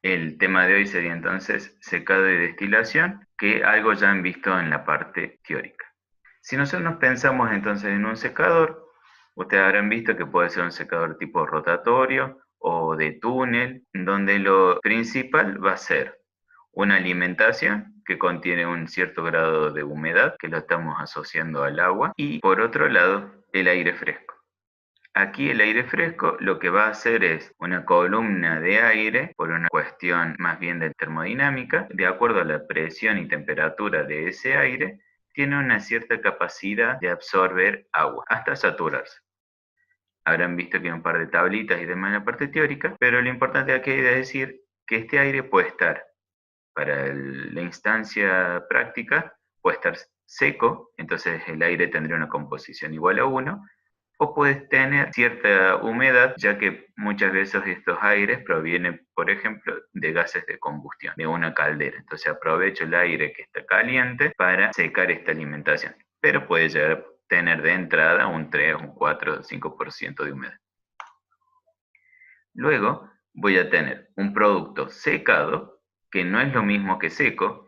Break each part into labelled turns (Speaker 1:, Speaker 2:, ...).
Speaker 1: El tema de hoy sería entonces secado y destilación, que algo ya han visto en la parte teórica. Si nosotros pensamos entonces en un secador, ustedes habrán visto que puede ser un secador tipo rotatorio o de túnel, donde lo principal va a ser una alimentación que contiene un cierto grado de humedad, que lo estamos asociando al agua, y por otro lado, el aire fresco. Aquí el aire fresco lo que va a hacer es una columna de aire, por una cuestión más bien de termodinámica, de acuerdo a la presión y temperatura de ese aire, tiene una cierta capacidad de absorber agua, hasta saturarse. Habrán visto que hay un par de tablitas y demás en la parte teórica, pero lo importante aquí es decir que este aire puede estar, para la instancia práctica, puede estar seco, entonces el aire tendría una composición igual a 1, o puedes tener cierta humedad, ya que muchas veces estos aires provienen, por ejemplo, de gases de combustión, de una caldera. Entonces aprovecho el aire que está caliente para secar esta alimentación. Pero puede llegar a tener de entrada un 3, un 4, 5% de humedad. Luego voy a tener un producto secado, que no es lo mismo que seco,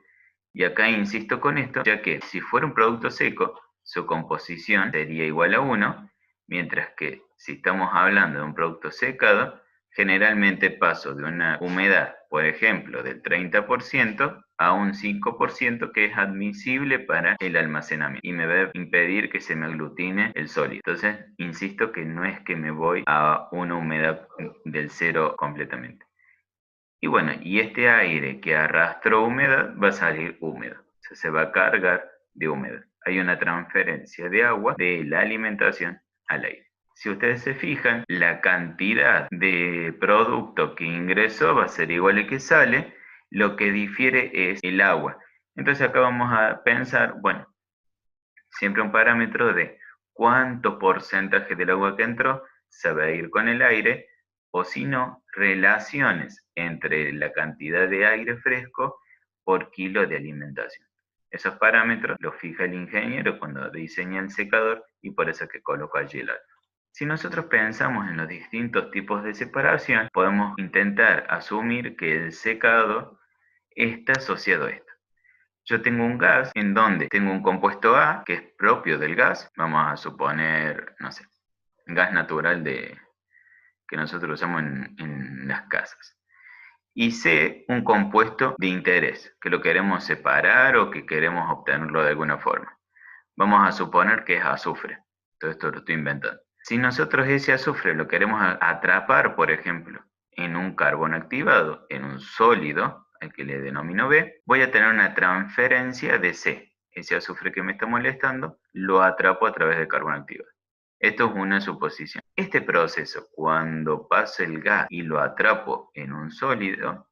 Speaker 1: y acá insisto con esto, ya que si fuera un producto seco, su composición sería igual a 1, mientras que si estamos hablando de un producto secado, generalmente paso de una humedad, por ejemplo, del 30% a un 5% que es admisible para el almacenamiento y me va a impedir que se me aglutine el sólido. Entonces, insisto que no es que me voy a una humedad del cero completamente. Y bueno, y este aire que arrastró humedad va a salir húmedo, o sea, se va a cargar de humedad. Hay una transferencia de agua de la alimentación al aire. Si ustedes se fijan, la cantidad de producto que ingresó va a ser igual a que sale, lo que difiere es el agua. Entonces acá vamos a pensar, bueno, siempre un parámetro de cuánto porcentaje del agua que entró se va a ir con el aire, o si no, relaciones entre la cantidad de aire fresco por kilo de alimentación. Esos parámetros los fija el ingeniero cuando diseña el secador y por eso es que coloco allí el alfa. Si nosotros pensamos en los distintos tipos de separación, podemos intentar asumir que el secado está asociado a esto. Yo tengo un gas en donde tengo un compuesto A que es propio del gas, vamos a suponer, no sé, gas natural que nosotros usamos en las casas. Y C, un compuesto de interés, que lo queremos separar o que queremos obtenerlo de alguna forma. Vamos a suponer que es azufre. Todo esto lo estoy inventando. Si nosotros ese azufre lo queremos atrapar, por ejemplo, en un carbono activado, en un sólido, al que le denomino B, voy a tener una transferencia de C. Ese azufre que me está molestando, lo atrapo a través del carbono activado. Esto es una suposición. Este proceso, cuando paso el gas y lo atrapo en un sólido,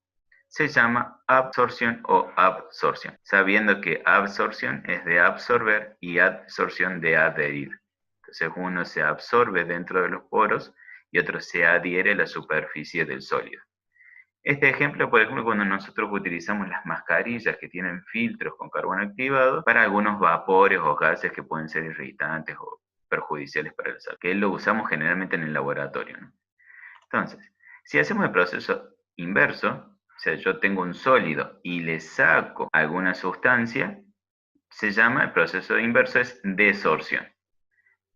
Speaker 1: se llama absorción o absorción, sabiendo que absorción es de absorber y adsorción de adherir. Entonces uno se absorbe dentro de los poros y otro se adhiere a la superficie del sólido. Este ejemplo, por ejemplo, cuando nosotros utilizamos las mascarillas que tienen filtros con carbono activado para algunos vapores o gases que pueden ser irritantes o perjudiciales para la salud, que lo usamos generalmente en el laboratorio, ¿no? Entonces, si hacemos el proceso inverso, o sea, yo tengo un sólido y le saco alguna sustancia, se llama, el proceso inverso es desorción.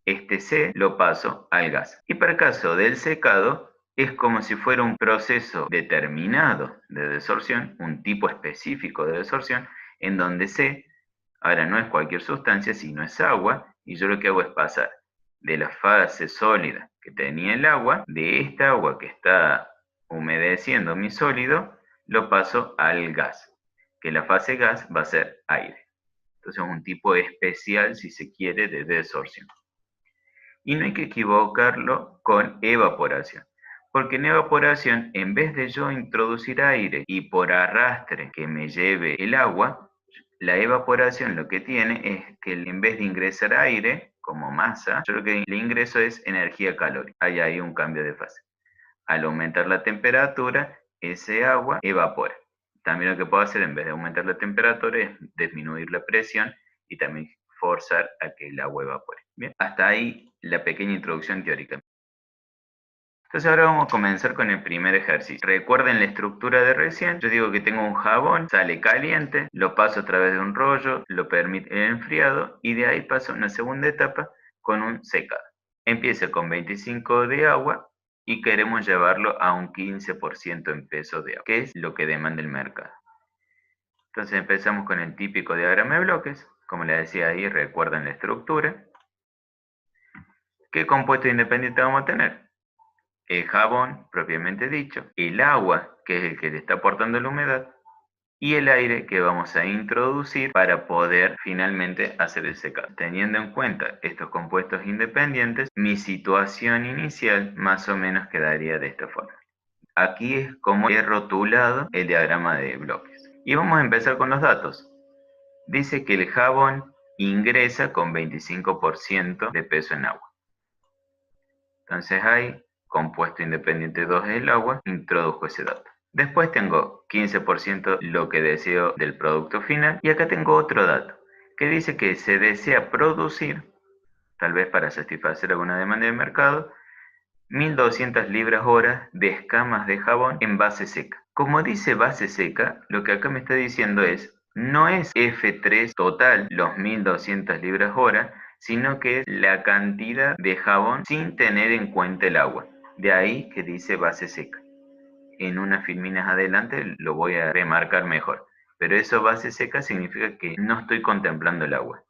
Speaker 1: Este C lo paso al gas. Y para el caso del secado, es como si fuera un proceso determinado de desorción, un tipo específico de desorción, en donde C, ahora no es cualquier sustancia, sino es agua, y yo lo que hago es pasar de la fase sólida que tenía el agua, de esta agua que está humedeciendo mi sólido, lo paso al gas, que la fase gas va a ser aire. Entonces es un tipo especial, si se quiere, de desorción. Y no hay que equivocarlo con evaporación, porque en evaporación, en vez de yo introducir aire y por arrastre que me lleve el agua, la evaporación lo que tiene es que en vez de ingresar aire como masa, yo lo que le ingreso es energía calórica. Hay ahí un cambio de fase. Al aumentar la temperatura, ese agua evapora. También lo que puedo hacer en vez de aumentar la temperatura es disminuir la presión y también forzar a que el agua evapore. Bien, hasta ahí la pequeña introducción teórica. Entonces ahora vamos a comenzar con el primer ejercicio. Recuerden la estructura de recién. Yo digo que tengo un jabón, sale caliente, lo paso a través de un rollo, lo permite el enfriado y de ahí paso a una segunda etapa con un secado. Empieza con 25 de agua y queremos llevarlo a un 15% en peso de agua, que es lo que demanda el mercado. Entonces empezamos con el típico diagrama de bloques. Como les decía ahí, recuerden la estructura. ¿Qué compuesto independiente vamos a tener? El jabón, propiamente dicho, el agua, que es el que le está aportando la humedad, y el aire que vamos a introducir para poder finalmente hacer el secado. Teniendo en cuenta estos compuestos independientes, mi situación inicial más o menos quedaría de esta forma. Aquí es como he rotulado el diagrama de bloques. Y vamos a empezar con los datos. Dice que el jabón ingresa con 25% de peso en agua. Entonces hay compuesto independiente 2 del agua, introdujo ese dato. Después tengo 15% lo que deseo del producto final y acá tengo otro dato que dice que se desea producir, tal vez para satisfacer alguna demanda del mercado, 1200 libras horas de escamas de jabón en base seca. Como dice base seca, lo que acá me está diciendo es, no es F3 total los 1200 libras hora, sino que es la cantidad de jabón sin tener en cuenta el agua. De ahí que dice base seca. En unas filminas adelante lo voy a remarcar mejor. Pero eso base seca significa que no estoy contemplando el agua.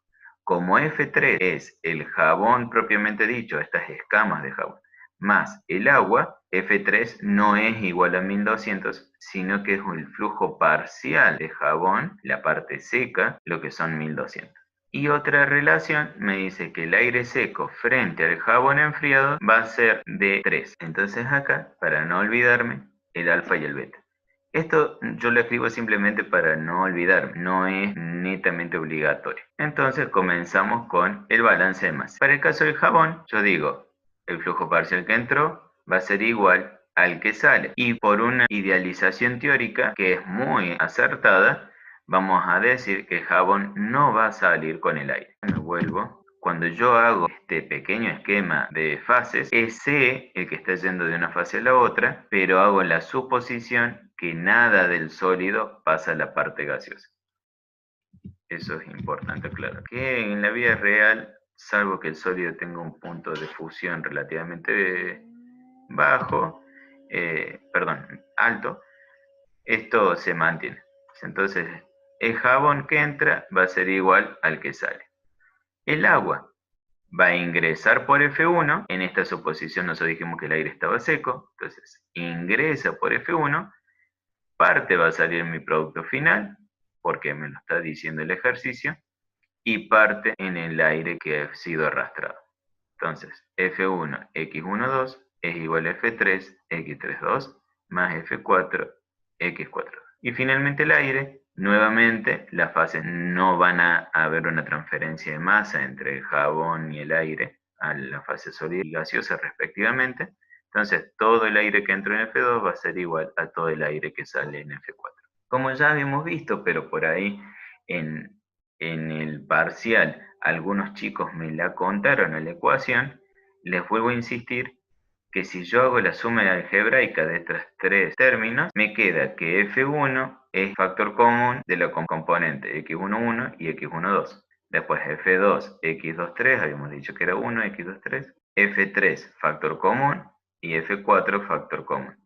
Speaker 1: Como F3 es el jabón propiamente dicho, estas escamas de jabón, más el agua, F3 no es igual a 1200, sino que es el flujo parcial de jabón, la parte seca, lo que son 1200. Y otra relación me dice que el aire seco frente al jabón enfriado va a ser de 3. Entonces acá, para no olvidarme, el alfa y el beta. Esto yo lo escribo simplemente para no olvidarme, no es netamente obligatorio. Entonces comenzamos con el balance de masa. Para el caso del jabón, yo digo, el flujo parcial que entró va a ser igual al que sale. Y por una idealización teórica que es muy acertada, vamos a decir que el jabón no va a salir con el aire. Me vuelvo. Cuando yo hago este pequeño esquema de fases, es C el que está yendo de una fase a la otra, pero hago la suposición que nada del sólido pasa a la parte gaseosa. Eso es importante, claro. Que en la vida real, salvo que el sólido tenga un punto de fusión relativamente bajo, alto, esto se mantiene. Entonces, el jabón que entra va a ser igual al que sale. El agua va a ingresar por F1, en esta suposición nosotros dijimos que el aire estaba seco, entonces ingresa por F1, parte va a salir mi producto final, porque me lo está diciendo el ejercicio, y parte en el aire que ha sido arrastrado. Entonces, F1 X12 es igual a F3 X32 más F4 X4. Y finalmente el aire, nuevamente las fases no van a haber una transferencia de masa entre el jabón y el aire a la fase sólida y gaseosa respectivamente. Entonces todo el aire que entró en F2 va a ser igual a todo el aire que sale en F4. Como ya habíamos visto, pero por ahí en el parcial algunos chicos me la contaron a la ecuación, les vuelvo a insistir que si yo hago la suma algebraica de estos tres términos, me queda que F1 es factor común de la componente x11 y x12. Después F2, x23, habíamos dicho que era 1, x23. F3, factor común, y F4, factor común.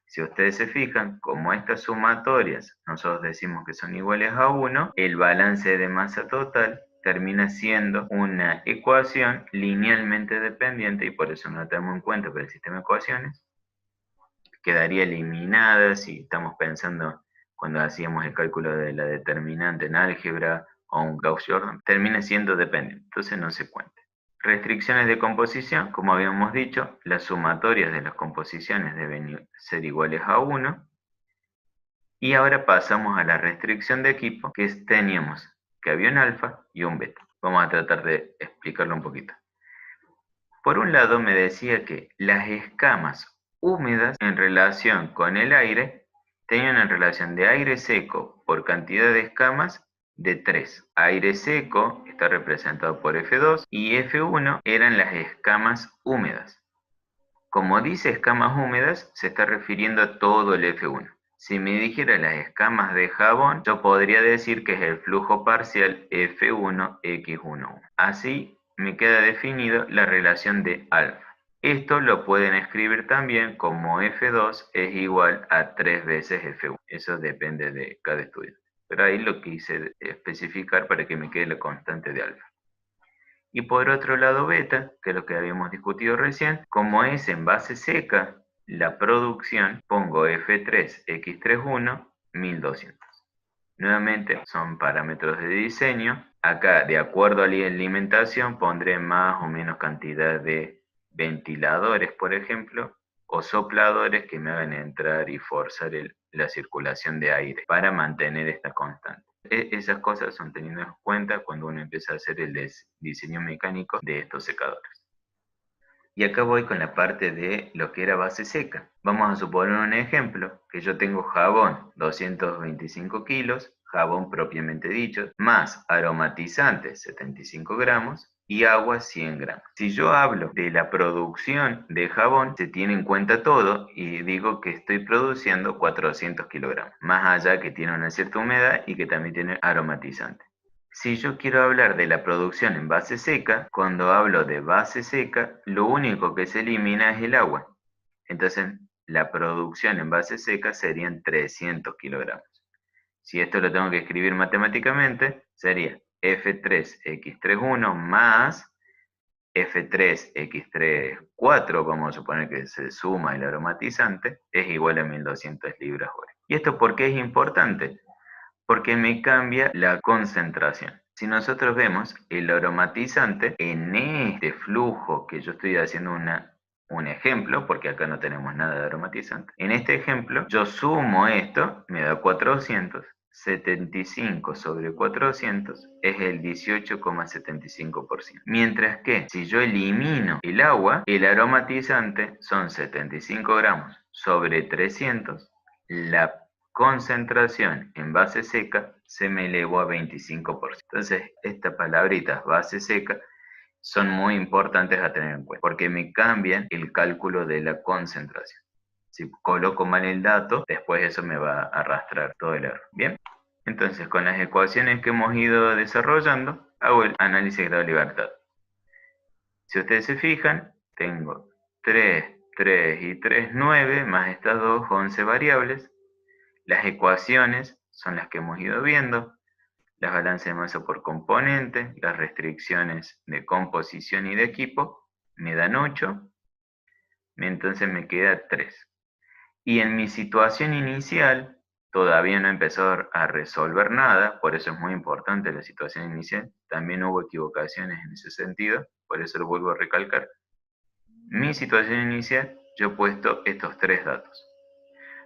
Speaker 1: Si ustedes se fijan, como estas sumatorias nosotros decimos que son iguales a 1, el balance de masa total termina siendo una ecuación linealmente dependiente y por eso no la tenemos en cuenta para el sistema de ecuaciones. Quedaría eliminada si estamos pensando cuando hacíamos el cálculo de la determinante en álgebra o un Gauss-Jordan, termina siendo dependiente, entonces no se cuenta. Restricciones de composición, como habíamos dicho, las sumatorias de las composiciones deben ser iguales a 1. Y ahora pasamos a la restricción de equipo, que teníamos que había un alfa y un beta. Vamos a tratar de explicarlo un poquito. Por un lado me decía que las escamas húmedas en relación con el aire tenían una relación de aire seco por cantidad de escamas de 3. Aire seco está representado por F2 y F1 eran las escamas húmedas. Como dice escamas húmedas, se está refiriendo a todo el F1. Si me dijera las escamas de jabón, yo podría decir que es el flujo parcial F1X11. Así me queda definido la relación de alfa. Esto lo pueden escribir también como F2 es igual a 3 veces F1. Eso depende de cada estudiante. Pero ahí lo quise especificar para que me quede la constante de alfa. Y por otro lado beta, que es lo que habíamos discutido recién, como es en base seca la producción, pongo F3X31 1200. Nuevamente son parámetros de diseño. Acá, de acuerdo a la alimentación, pondré más o menos cantidad de ventiladores, por ejemplo, o sopladores que me hagan entrar y forzar la circulación de aire para mantener esta constante. Esas cosas son tenidas en cuenta cuando uno empieza a hacer el diseño mecánico de estos secadores. Y acá voy con la parte de lo que era base seca. Vamos a suponer un ejemplo, que yo tengo jabón 225 kilos, jabón propiamente dicho, más aromatizantes 75 gramos y agua 100 gramos. Si yo hablo de la producción de jabón, se tiene en cuenta todo y digo que estoy produciendo 400 kilogramos, más allá que tiene una cierta humedad y que también tiene aromatizante. Si yo quiero hablar de la producción en base seca, cuando hablo de base seca, lo único que se elimina es el agua. Entonces, la producción en base seca serían 300 kilogramos. Si esto lo tengo que escribir matemáticamente, sería F3X31 más F3X34, vamos a suponer que se suma el aromatizante, es igual a 1200 libras hora. ¿Y esto por qué es importante? Porque me cambia la concentración. Si nosotros vemos el aromatizante en este flujo que yo estoy haciendo un ejemplo, porque acá no tenemos nada de aromatizante, en este ejemplo yo sumo esto, me da 400, 75 sobre 400 es el 18,75%. Mientras que si yo elimino el agua, el aromatizante son 75 gramos sobre 300, la concentración en base seca se me elevó a 25%. Entonces, estas palabritas base seca son muy importantes a tener en cuenta, porque me cambian el cálculo de la concentración. Si coloco mal el dato, después eso me va a arrastrar todo el error. Bien, entonces con las ecuaciones que hemos ido desarrollando, hago el análisis de grado de libertad. Si ustedes se fijan, tengo 3, 3 y 3, 9, más estas dos, 11 variables. Las ecuaciones son las que hemos ido viendo, las balanzas de masa por componente, las restricciones de composición y de equipo, me dan 8, entonces me queda 3. Y en mi situación inicial, todavía no he empezado a resolver nada, por eso es muy importante la situación inicial, también hubo equivocaciones en ese sentido, por eso lo vuelvo a recalcar. Mi situación inicial, yo he puesto estos 3 datos.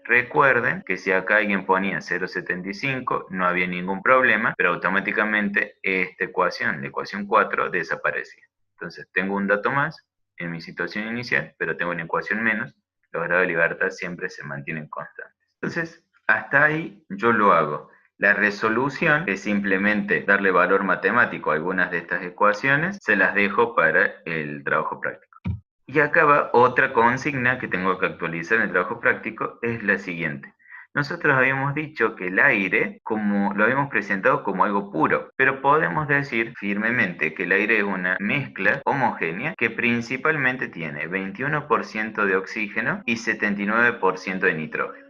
Speaker 1: Recuerden que si acá alguien ponía 0,75 no había ningún problema, pero automáticamente esta ecuación, la ecuación 4, desaparecía. Entonces tengo un dato más en mi situación inicial, pero tengo una ecuación menos, los grados de libertad siempre se mantienen constantes. Entonces, hasta ahí yo lo hago. La resolución es simplemente darle valor matemático a algunas de estas ecuaciones, se las dejo para el trabajo práctico. Y acá va otra consigna que tengo que actualizar en el trabajo práctico, es la siguiente. Nosotros habíamos dicho que el aire, como lo habíamos presentado como algo puro, pero podemos decir firmemente que el aire es una mezcla homogénea que principalmente tiene 21% de oxígeno y 79% de nitrógeno.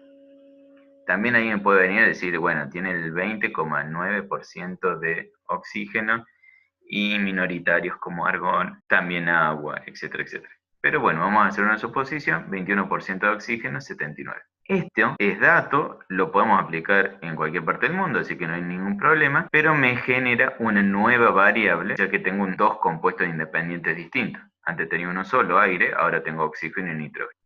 Speaker 1: También alguien puede venir a decir, bueno, tiene el 20,9% de oxígeno y minoritarios como argón, también agua, etcétera, etcétera. Pero bueno, vamos a hacer una suposición, 21% de oxígeno, 79. Esto es dato, lo podemos aplicar en cualquier parte del mundo, así que no hay ningún problema, pero me genera una nueva variable, ya que tengo dos compuestos independientes distintos. Antes tenía uno solo, aire, ahora tengo oxígeno y nitrógeno.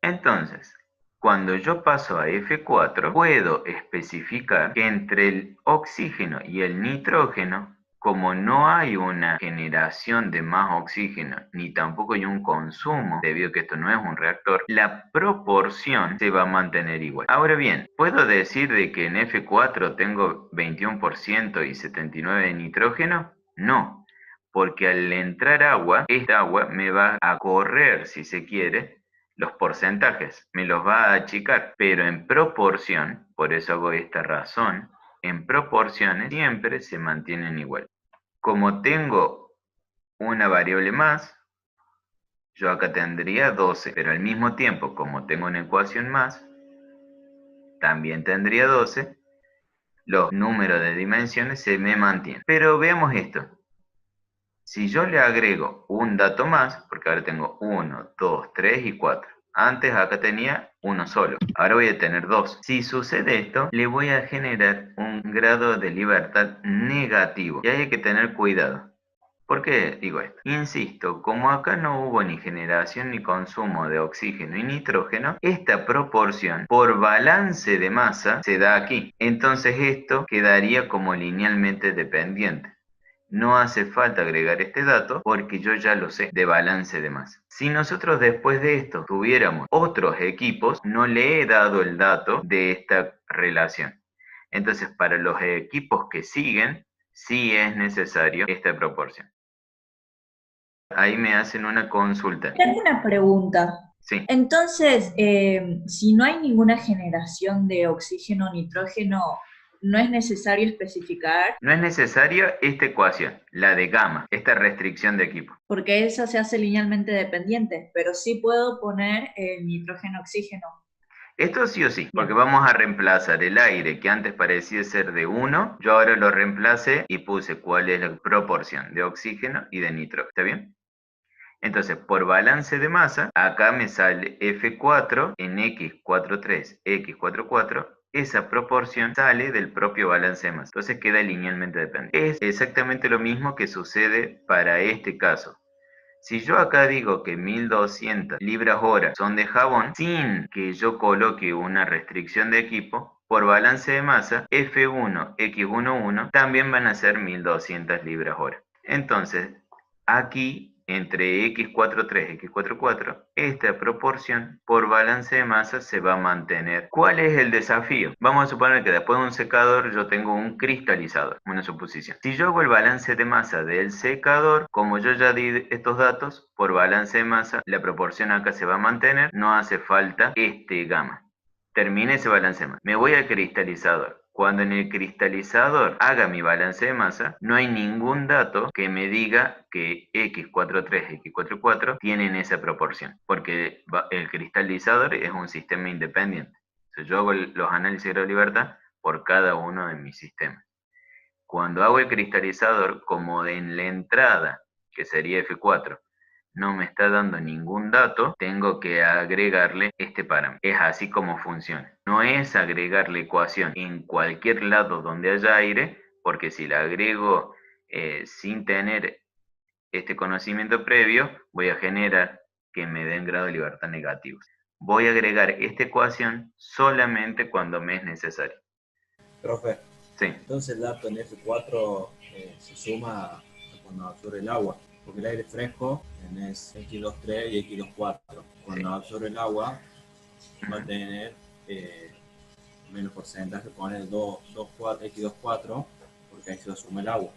Speaker 1: Entonces, cuando yo paso a F4, puedo especificar que entre el oxígeno y el nitrógeno, como no hay una generación de más oxígeno, ni tampoco hay un consumo, debido a que esto no es un reactor, la proporción se va a mantener igual. Ahora bien, ¿puedo decir de que en F4 tengo 21% y 79% de nitrógeno? No, porque al entrar agua, esta agua me va a correr, si se quiere, los porcentajes, me los va a achicar, pero en proporción, por eso hago esta razón, en proporciones siempre se mantienen igual. Como tengo una variable más, yo acá tendría 12, pero al mismo tiempo, como tengo una ecuación más, también tendría 12, los números de dimensiones se me mantienen. Pero veamos esto. Si yo le agrego un dato más, porque ahora tengo 1, 2, 3 y 4. Antes acá tenía uno solo, ahora voy a tener 2. Si sucede esto, le voy a generar un grado de libertad negativo. Y hay que tener cuidado. ¿Por qué digo esto? Insisto, como acá no hubo ni generación ni consumo de oxígeno y nitrógeno, esta proporción por balance de masa se da aquí. Entonces esto quedaría como linealmente dependiente. No hace falta agregar este dato porque yo ya lo sé de balance de masa. Si nosotros después de esto tuviéramos otros equipos, no le he dado el dato de esta relación. Entonces, para los equipos que siguen, sí es necesario esta proporción. Ahí me hacen una consulta.
Speaker 2: Tengo una pregunta.
Speaker 1: Sí.
Speaker 2: Entonces, si no hay ninguna generación de oxígeno o nitrógeno, ¿no es necesario especificar?
Speaker 1: No es necesaria esta ecuación, la de gamma, esta restricción de equipo.
Speaker 2: Porque esa se hace linealmente dependiente, pero sí puedo poner el nitrógeno-oxígeno.
Speaker 1: Esto sí o sí, porque
Speaker 2: Bien.
Speaker 1: vamos a reemplazar el aire que antes parecía ser de 1, yo ahora lo reemplacé y puse cuál es la proporción de oxígeno y de nitrógeno. ¿Está bien? Entonces, por balance de masa, acá me sale F4 en X43, X44. Esa proporción sale del propio balance de masa. Entonces queda linealmente dependiente. Es exactamente lo mismo que sucede para este caso. Si yo acá digo que 1200 libras hora son de jabón, sin que yo coloque una restricción de equipo, por balance de masa, F1, X11 también van a ser 1200 libras hora. Entonces, aquí entre X43 y X44, esta proporción por balance de masa se va a mantener. ¿Cuál es el desafío? Vamos a suponer que después de un secador yo tengo un cristalizador, una suposición. Si yo hago el balance de masa del secador, como yo ya di estos datos, por balance de masa, la proporción acá se va a mantener, no hace falta este gamma. Termine ese balance de masa. Me voy al cristalizador. Cuando en el cristalizador haga mi balance de masa, no hay ningún dato que me diga que X43 y X44 tienen esa proporción, porque el cristalizador es un sistema independiente. Entonces yo hago los análisis de grado de libertad por cada uno de mis sistemas. Cuando hago el cristalizador, como en la entrada, que sería F4, no me está dando ningún dato, tengo que agregarle este parámetro. Es así como funciona. No es agregar la ecuación en cualquier lado donde haya aire, porque si la agrego sin tener este conocimiento previo, voy a generar que me den grado de libertad negativos. Voy a agregar esta ecuación solamente cuando me es necesario.
Speaker 3: Profe,
Speaker 1: Sí,
Speaker 3: entonces el dato en F4 se suma cuando absorbe el agua, porque el aire fresco es X23 y X24.
Speaker 1: sí.
Speaker 3: Cuando absorbe el agua va a tener menos porcentaje, poner X24, porque ahí se asume el agua.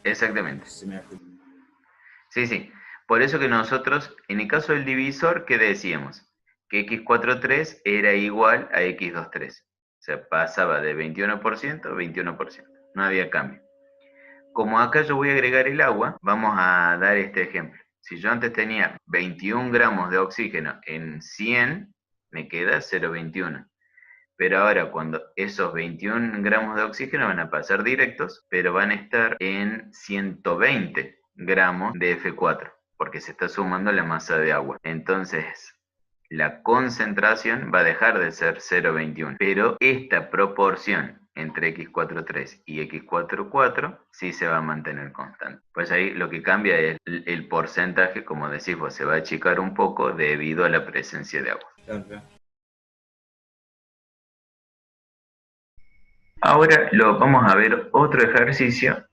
Speaker 1: Exactamente.
Speaker 3: Se me...
Speaker 1: Sí, sí. Por eso que nosotros, en el caso del divisor, ¿qué decíamos? Que X43 era igual a X23. O sea, pasaba de 21% a 21%. No había cambio. Como acá yo voy a agregar el agua, vamos a dar este ejemplo. Si yo antes tenía 21 gramos de oxígeno en 100, me queda 0,21. Pero ahora cuando esos 21 gramos de oxígeno van a pasar directos, pero van a estar en 120 gramos de F4, porque se está sumando la masa de agua. Entonces, la concentración va a dejar de ser 0,21, pero esta proporción entre X43 y X44 sí se va a mantener constante. Pues ahí lo que cambia es el porcentaje, como decís vos, se va a achicar un poco debido a la presencia de agua. Ahora vamos a ver otro ejercicio,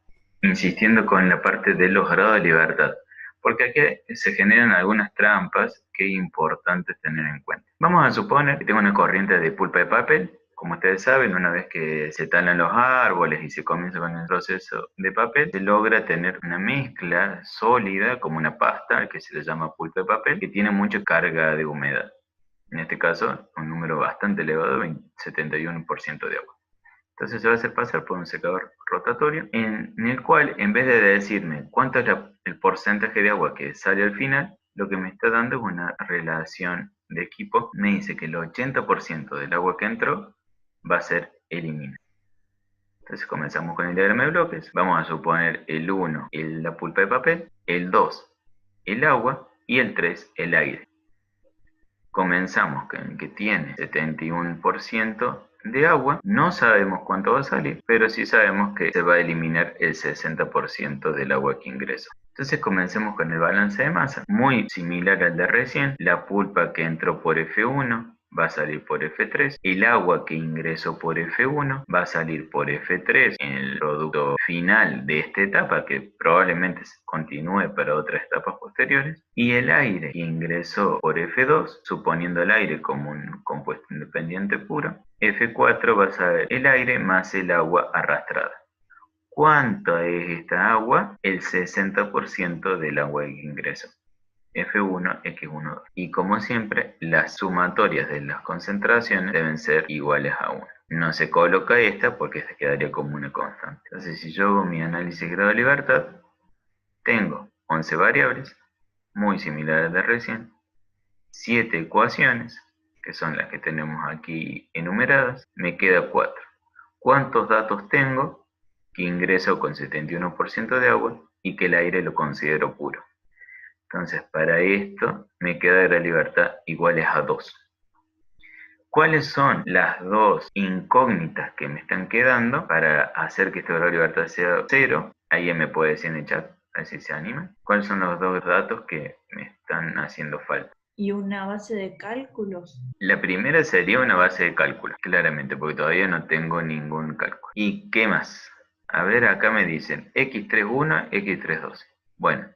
Speaker 1: insistiendo con la parte de los grados de libertad, porque aquí se generan algunas trampas que es importante tener en cuenta. Vamos a suponer que tengo una corriente de pulpa de papel Como ustedes saben, una vez que se talan los árboles y se comienza con el proceso de papel, se logra tener una mezcla sólida, como una pasta, que se le llama pulpa de papel, que tiene mucha carga de humedad. En este caso, un número bastante elevado, 71% de agua. Entonces se va a hacer pasar por un secador rotatorio, en el cual, en vez de decirme cuánto es el porcentaje de agua que sale al final, lo que me está dando es una relación de equipo. Me dice que el 80% del agua que entró va a ser eliminada. Entonces comenzamos con el diagrama de bloques. Vamos a suponer el 1, la pulpa de papel, el 2, el agua, y el 3, el aire. Comenzamos con que tiene 71% de agua. No sabemos cuánto va a salir, pero sí sabemos que se va a eliminar el 60% del agua que ingresó. Entonces comencemos con el balance de masa, muy similar al de recién. La pulpa que entró por F1 va a salir por F3, el agua que ingresó por F1 va a salir por F3 en el producto final de esta etapa, que probablemente continúe para otras etapas posteriores, y el aire que ingresó por F2, suponiendo el aire como un compuesto independiente puro, F4 va a ser el aire más el agua arrastrada. ¿Cuánto es esta agua? El 60% del agua que ingresó. F1, X1, y como siempre, las sumatorias de las concentraciones deben ser iguales a 1. No se coloca esta porque esta quedaría como una constante. Entonces, si yo hago mi análisis de grado de libertad, tengo 11 variables, muy similar al de recién, 7 ecuaciones, que son las que tenemos aquí enumeradas, me queda 4. ¿Cuántos datos tengo? Que ingreso con 71% de agua y que el aire lo considero puro. Entonces, para esto me queda la libertad iguales a 2. ¿Cuáles son las dos incógnitas que me están quedando para hacer que este grado de libertad sea 0? Alguien me puede decir en el chat, a ver si se anima. ¿Cuáles son los dos datos que me están haciendo falta?
Speaker 2: Y una base de cálculos.
Speaker 1: La primera sería una base de cálculo, claramente, porque todavía no tengo ningún cálculo. ¿Y qué más? A ver, acá me dicen x31, x32. Bueno,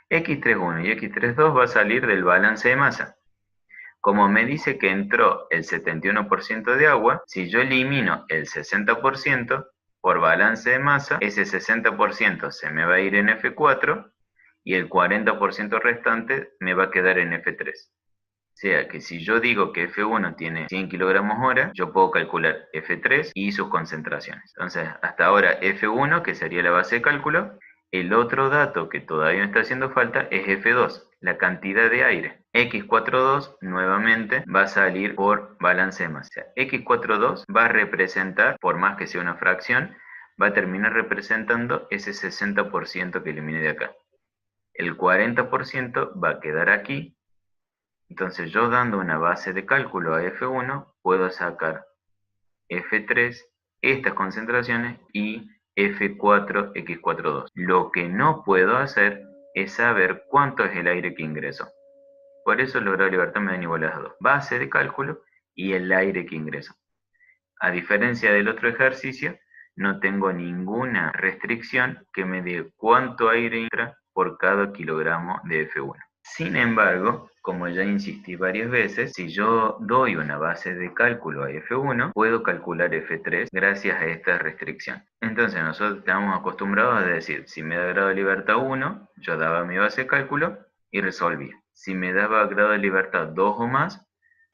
Speaker 1: x31 y x32 va a salir del balance de masa. Como me dice que entró el 71% de agua, si yo elimino el 60% por balance de masa, ese 60% se me va a ir en F4 y el 40% restante me va a quedar en F3. O sea que si yo digo que F1 tiene 100 kilogramos hora, yo puedo calcular F3 y sus concentraciones. Entonces, hasta ahora F1, que sería la base de cálculo. El otro dato que todavía me está haciendo falta es F2, la cantidad de aire. X42 nuevamente va a salir por balance de masa. O sea, X42 va a representar, por más que sea una fracción, va a terminar representando ese 60% que eliminé de acá. El 40% va a quedar aquí. Entonces yo dando una base de cálculo a F1 puedo sacar F3, estas concentraciones, y F4, X42. Lo que no puedo hacer es saber cuánto es el aire que ingresó. Por eso los grados de libertad me dan iguales a 2. Base de cálculo y el aire que ingresó. A diferencia del otro ejercicio, no tengo ninguna restricción que me dé cuánto aire entra por cada kilogramo de F1. Sin embargo, como ya insistí varias veces, si yo doy una base de cálculo a F1, puedo calcular F3 gracias a esta restricción. Entonces nosotros estamos acostumbrados a decir, si me da grado de libertad 1, yo daba mi base de cálculo y resolvía. Si me daba grado de libertad 2 o más,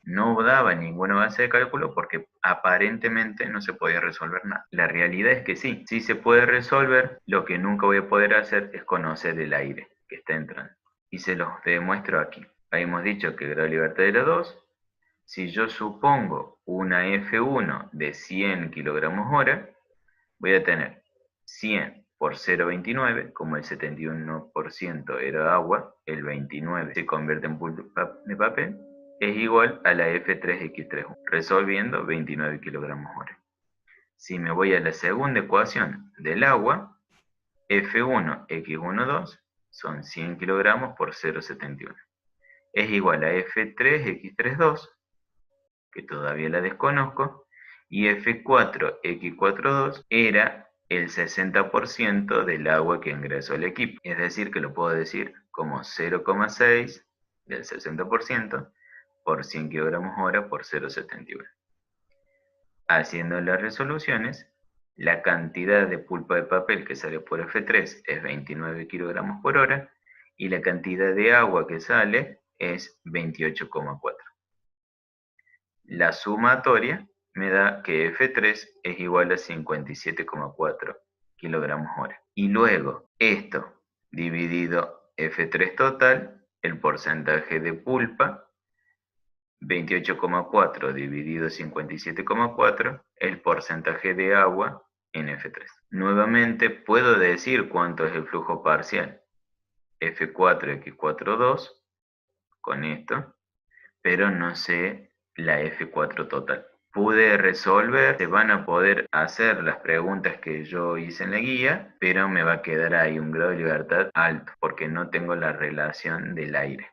Speaker 1: no daba ninguna base de cálculo porque aparentemente no se podía resolver nada. La realidad es que sí se puede resolver. Lo que nunca voy a poder hacer es conocer el aire que está entrando. Y se los demuestro aquí. Habíamos dicho que el grado de libertad era 2. Si yo supongo una F1 de 100 kilogramos hora, voy a tener 100 por 0,29, como el 71% era agua, el 29 se convierte en pulpa de papel, es igual a la F3X31, resolviendo 29 kilogramos hora. Si me voy a la segunda ecuación del agua, F1X12 son 100 kilogramos por 0,71. Es igual a F3X32, que todavía la desconozco, y F4X42 era el 60% del agua que ingresó al equipo. Es decir, que lo puedo decir como 0,6 del 60% por 100 kilogramos hora por 0,71. Haciendo las resoluciones, la cantidad de pulpa de papel que sale por F3 es 29 kilogramos por hora y la cantidad de agua que sale es 28,4. La sumatoria me da que F3 es igual a 57,4 kilogramos hora. Y luego esto dividido F3 total, el porcentaje de pulpa, 28,4 dividido 57,4, el porcentaje de agua en F3. Nuevamente puedo decir cuánto es el flujo parcial. F4x42 con esto, pero no sé la F4 total. Pude resolver, se van a poder hacer las preguntas que yo hice en la guía, pero me va a quedar ahí un grado de libertad alto, porque no tengo la relación del aire.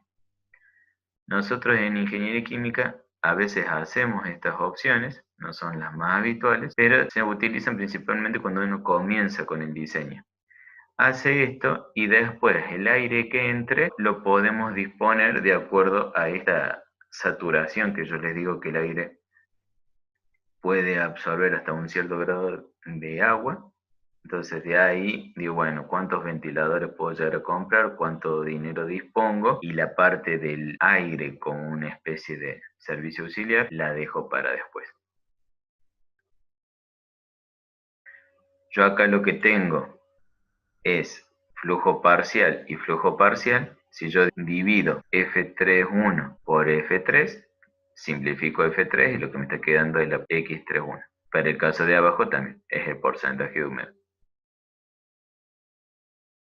Speaker 1: Nosotros en ingeniería química a veces hacemos estas opciones, no son las más habituales, pero se utilizan principalmente cuando uno comienza con el diseño. Hace esto y después el aire que entre lo podemos disponer de acuerdo a esta saturación que yo les digo que el aire puede absorber hasta un cierto grado de agua. Entonces de ahí digo, bueno, ¿cuántos ventiladores puedo llegar a comprar? ¿Cuánto dinero dispongo? Y la parte del aire como una especie de servicio auxiliar la dejo para después. Yo acá lo que tengo es flujo parcial y flujo parcial. Si yo divido F31 por F3, simplifico F3 y lo que me está quedando es la X31. Para el caso de abajo también es el porcentaje de humedad.